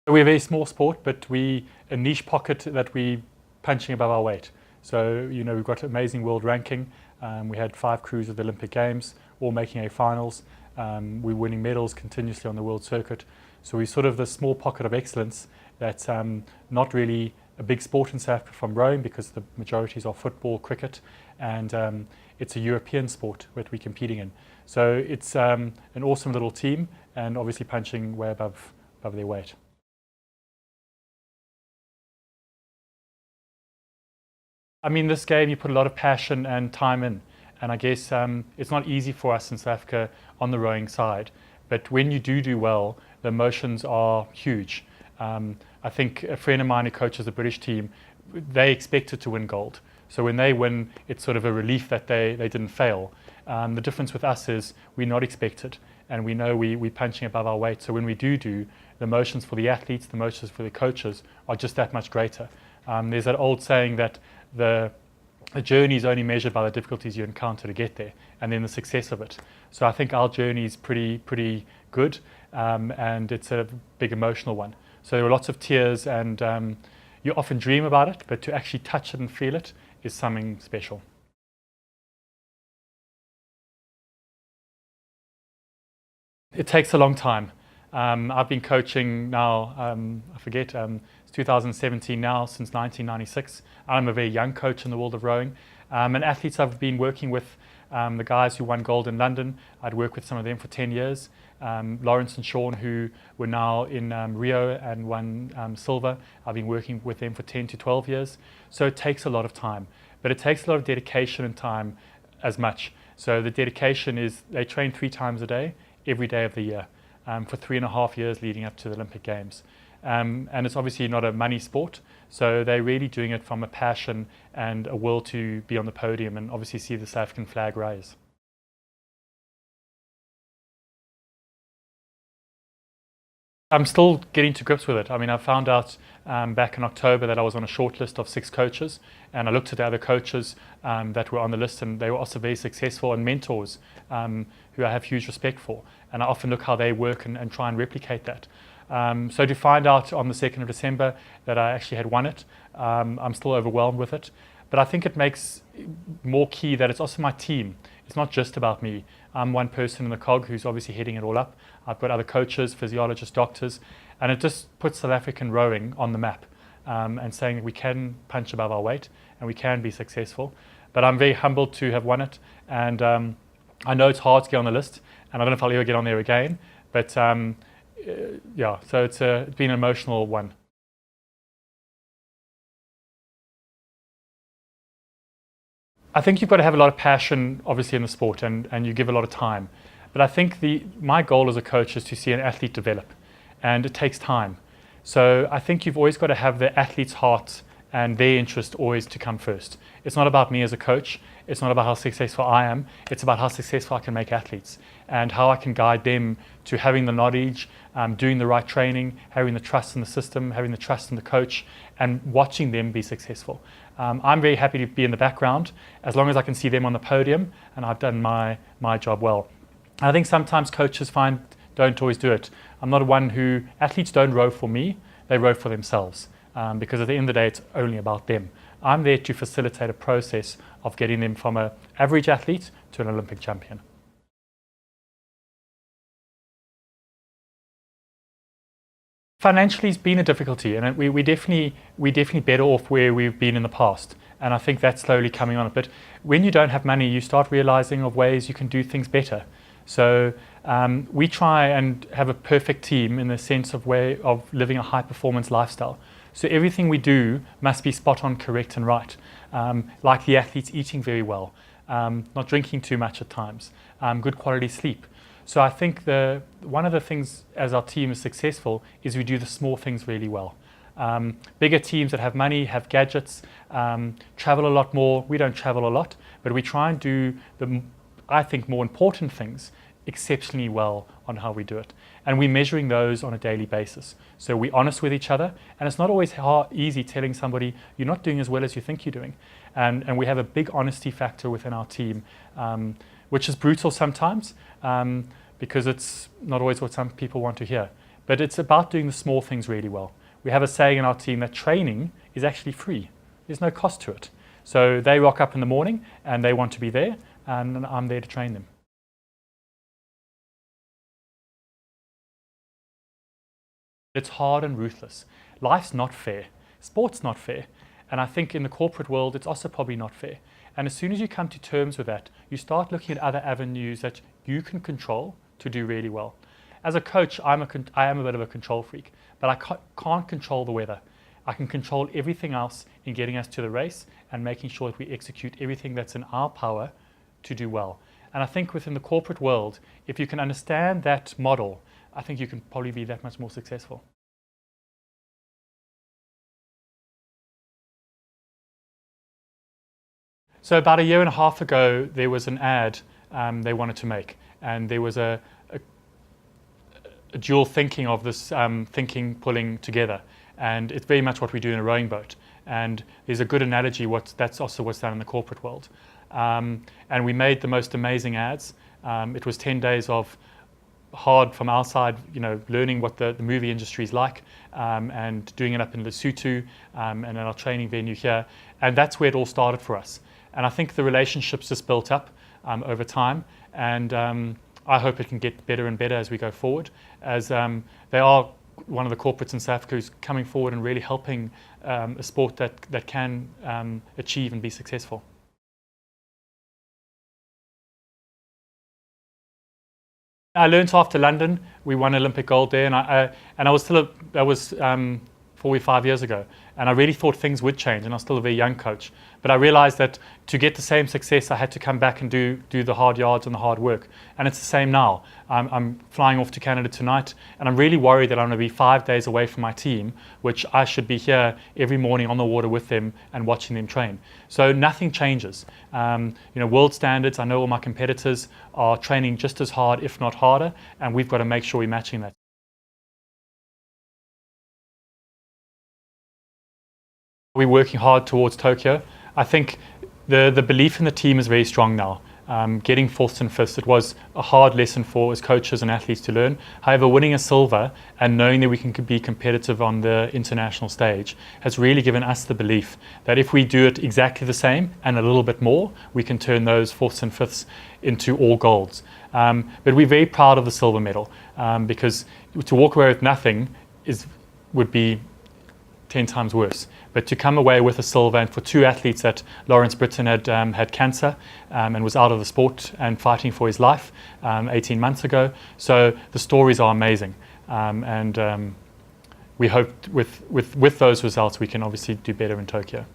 We're a very small sport, but a niche pocket that we punching above our weight. So, we've got amazing world ranking. We had 5 crews at the Olympic Games, all making A finals. We're winning medals continuously on the world circuit. So we're sort of the small pocket of excellence that's not really a big sport in South Africa from rowing, because the majorities are football, cricket, and it's a European sport that we're competing in. So it's an awesome little team, and obviously punching way above their weight. I mean, this game, you put a lot of passion and time in. And I guess it's not easy for us in South Africa on the rowing side. But when you do well, the emotions are huge. I think a friend of mine who coaches the British team, they expected to win gold. So when they win, it's sort of a relief that they didn't fail. The difference with us is we're not expected. And we know we're punching above our weight. So when we do, the emotions for the athletes, the emotions for the coaches are just that much greater. There's that old saying that the journey is only measured by the difficulties you encounter to get there, and then the success of it. So I think our journey is pretty good, and it's a big emotional one. So there were lots of tears, and you often dream about it, but to actually touch it and feel it is something special. It takes a long time. I've been coaching now, I forget, it's 2017 now, since 1996. I'm a very young coach in the world of rowing. And athletes I've been working with, the guys who won gold in London, I'd worked with some of them for 10 years. Lawrence and Sean, who were now in Rio and won silver, I've been working with them for 10 to 12 years. So it takes a lot of time, but it takes a lot of dedication and time as much. So the dedication is they train 3 times a day, every day of the year. For 3.5 years leading up to the Olympic Games. And it's obviously not a money sport, so they're really doing it from a passion and a will to be on the podium and obviously see the South African flag rise. I'm still getting to grips with it. I mean, I found out back in October that I was on a short list of 6 coaches, and I looked at the other coaches that were on the list, and they were also very successful and mentors who I have huge respect for. And I often look how they work and try and replicate that. So to find out on the 2nd of December that I actually had won it, I'm still overwhelmed with it. But I think it makes more key that it's also my team. It's not just about me. I'm one person in the cog who's obviously heading it all up. I've got other coaches, physiologists, doctors, and it just puts South African rowing on the map and saying that we can punch above our weight and we can be successful. But I'm very humbled to have won it, and I know it's hard to get on the list, and I don't know if I'll ever get on there again, but yeah, so it's been an emotional one. I think you've got to have a lot of passion, obviously, in the sport, and you give a lot of time. But I think my goal as a coach is to see an athlete develop, and it takes time. So I think you've always got to have the athlete's heart and their interest always to come first. It's not about me as a coach. It's not about how successful I am. It's about how successful I can make athletes and how I can guide them to having the knowledge, doing the right training, having the trust in the system, having the trust in the coach, and watching them be successful. I'm very happy to be in the background as long as I can see them on the podium and I've done my job well. I think sometimes coaches don't always do it. I'm not one who, athletes don't row for me, they row for themselves. Because at the end of the day, it's only about them. I'm there to facilitate a process of getting them from an average athlete to an Olympic champion. Financially, it's been a difficulty, and we're definitely better off where we've been in the past. And I think that's slowly coming on. But when you don't have money, you start realizing of ways you can do things better. So we try and have a perfect team in the sense of way of living a high performance lifestyle. So everything we do must be spot on, correct and right. Like the athletes eating very well, not drinking too much at times, good quality sleep. So I think one of the things as our team is successful is we do the small things really well. Bigger teams that have money, have gadgets, travel a lot more. We don't travel a lot, but we try and do I think, more important things exceptionally well on how we do it. And we're measuring those on a daily basis. So we're honest with each other, and it's not always easy telling somebody you're not doing as well as you think you're doing. And we have a big honesty factor within our team, which is brutal sometimes, because it's not always what some people want to hear. But it's about doing the small things really well. We have a saying in our team that training is actually free. There's no cost to it. So they rock up in the morning and they want to be there, and I'm there to train them. It's hard and ruthless. Life's not fair. Sport's not fair. And I think in the corporate world, it's also probably not fair. And as soon as you come to terms with that, you start looking at other avenues that you can control to do really well. As a coach, I am a bit of a control freak, but I can't control the weather. I can control everything else in getting us to the race and making sure that we execute everything that's in our power to do well. And I think within the corporate world, if you can understand that model, I think you can probably be that much more successful. So about a year and a half ago, there was an ad they wanted to make, and there was a dual thinking of this thinking pulling together, and it's very much what we do in a rowing boat. And there's a good analogy. That's also what's done in the corporate world. And we made the most amazing ads. It was 10 days of hard from our side, learning what the movie industry is like, and doing it up in Lesotho and in our training venue here. And that's where it all started for us. And I think the relationships just built up over time, and I hope it can get better and better as we go forward, as they are one of the corporates in South Africa who's coming forward and really helping a sport that can achieve and be successful. I learned after London, we won Olympic gold there, and I was still that was 4 or 5 years ago, and I really thought things would change, and I was still a very young coach. But I realized that to get the same success, I had to come back and do the hard yards and the hard work. And it's the same now. I'm flying off to Canada tonight, and I'm really worried that I'm going to be 5 days away from my team, which I should be here every morning on the water with them and watching them train. So nothing changes. World standards, I know all my competitors are training just as hard, if not harder, and we've got to make sure we're matching that. We're working hard towards Tokyo. I think the belief in the team is very strong now. Getting fourths and fifths, it was a hard lesson for as coaches and athletes to learn. However, winning a silver and knowing that we can be competitive on the international stage has really given us the belief that if we do it exactly the same and a little bit more, we can turn those fourths and fifths into all golds. But we're very proud of the silver medal, because to walk away with nothing would be 10 times worse. But to come away with a silver, and for two athletes that Lawrence Britton had cancer and was out of the sport and fighting for his life 18 months ago. So the stories are amazing, and we hope with those results we can obviously do better in Tokyo.